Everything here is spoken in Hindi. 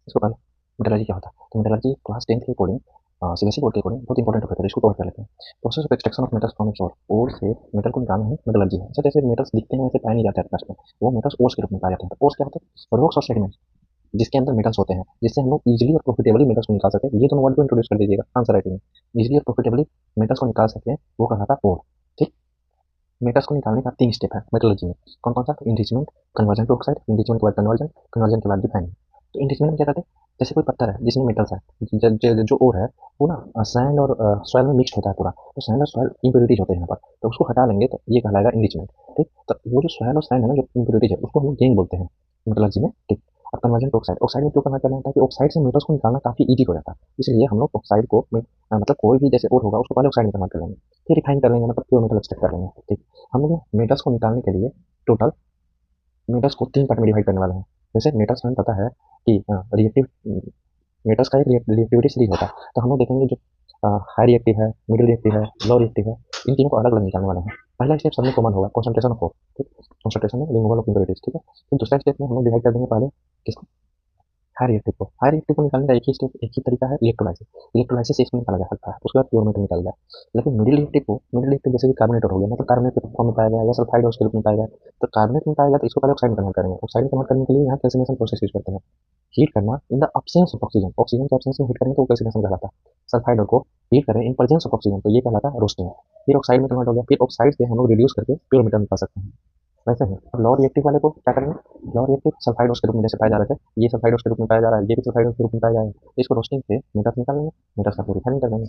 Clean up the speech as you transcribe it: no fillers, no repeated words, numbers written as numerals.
इसको पहले मेटलर्जी क्या होता है? तो मेटलर्जी क्लास 10th के अकॉर्डिंग सीबीएसई बोर्ड के अकॉर्डिंग बहुत इंपॉर्टेंट टॉपिक है, इसको कवर कर लेते हैं। Process of extraction of metals from ore, ore से मेटल को निकालना ही मेटलर्जी है। जैसे मेटल्स दिखते हैं वैसे पाए नहीं जाते हैं आकाश में, वो मेटल्स ओर्स के रूप में पाए जाते हैं। ओर्स क्या होते हैं? रॉक्स और सेडिमेंट्स जिसके अंदर मेटल्स होते हैं, जिससे हम लोग इजीली और प्रॉफिटेबली मेटल्स को निकाल सकते हैं। ये दोनों वर्ड को इंट्रोड्यूस कर दीजिएगा आंसर राइटिंग में। इजीली और प्रॉफिटेबली मेटल्स को निकाल सकते हैं, वो कहलाता है ओर। ठीक। मेटल्स को निकालने का 3 स्टेप है मेटलर्जी में। कौन-कौन सा? Enrichment, conversion to oxide, enrichment के बाद कन्वर्जन, कन्वर्जन के बाद रिफाइनिंग। तो इनरिचमेंट में क्या करते हैं? जैसे कोई पत्थर है जिसमें मेटल्स है, ज ज जो ओर है वो ना सैंड और सॉइल में मिक्स्ड होता है पूरा। तो सैंड और सॉइल इम्प्योरिटीज़ होते हैं यहाँ पर, तो उसको हटा लेंगे तो ये कहलाएगा इनरिचमेंट। ठीक? तो वो जो सॉइल और सैंड है ना, जो इम्प्योरिटीज़ है, उसको हम गेन बोलते हैं मेटलर्जी में। ठीक? अब कन्वर्जन टू ऑक्साइड, ऑक्साइड में क्यों कन्वर्ट करना होता है कि ऑक्साइड से मेटल्स को निकालना काफ़ी ईज़ी हो जाता है। इसलिए हम लोग ऑक्साइड को मतलब कोई भी जैसे ओर होगा उसको पहले ऑक्साइड में कन्वर्ट कर लेंगे, फिर रिफाइन कर लेंगे, मतलब प्योर मेटल एक्सट्रैक्ट कर लेंगे। ठीक? हम लोग मेटल्स को निकालने के लिए टोटल मेटल्स को 3 पार्ट में डिवाइड करने वाले हैं। जैसे मेटल्स हमें पता है कि रिएक्टिव मेटल्स का एक रिएक्टिविटी सीरीज होता है। तो हम लोग देखेंगे जो हाई रिएक्टिव है, मिडिल रिएक्टिव है, लो रिएक्टिव है, इन तीनों को अलग-अलग निकालने वाले हैं। पहला स्टेप सब में कॉमन होगा, कंसंट्रेशन ऑफ फोर्स। ठीक? कंसंट्रेशन में रिमूवल ऑफ इम्प्योरिटीज। ठीक है? फिर दूसरा स्टेप में हम लोग डिवाइड कर देंगे पहले किसको? हाई रिएक्टिव को। हाई रिएक्टिव को निकालने का एक ही स्टेप, एक ही तरीका है, इलेक्ट्रोलाइसिस। इलेक्ट्रोलाइसिस से इसको निकाला जा सकता है, उसके बाद प्योर मेटल निकाला जाए। लेकिन मिडिल रिएक्टिव जैसे कि कार्बोनेट हो गया, मतलब कार्बोनेट के फॉर्म में पाया गया या सल्फाइड उसके रूप में पाया गया। तो कार्बोनेट में पाया गया तो इसको पहले ऑक्साइड में कन्वर्ट करेंगे। ऑक्साइड में कन्वर्ट करने के लिए यहाँ कैल्सिनेशन प्रोसेस यूज करते हैं। हीट करना in the absence of oxygen, oxygen के absence में हीट करेंगे तो वो कैल्सिनेशन कहलाता है। सल्फाइड को हीट करें इन प्रेजेंस ऑफ ऑक्सीजन तो ये कहलाता है रोस्टिंग। फिर ऑक्साइड में कन्वर्ट हो गया, फिर ऑक्साइड से हम लोग रिड्यूस करके प्योर मेटल निकाल सकते हैं। वैसे है। और लॉ रिएक्टिव वाले को क्या करेंगे? लॉ रिएक्टिव सल्फाइड्स के रूप में जैसे पाए जा रहे थे, ये सल्फाइड्स के रूप में पाया जा रहा है, ये भी सल्फाइड्स के रूप में पाया जा रहा है। तो इसको रोस्टिंग से मेटल्स निकालेंगे, मेटल्स का प्यूरिफाइंग कर देंगे।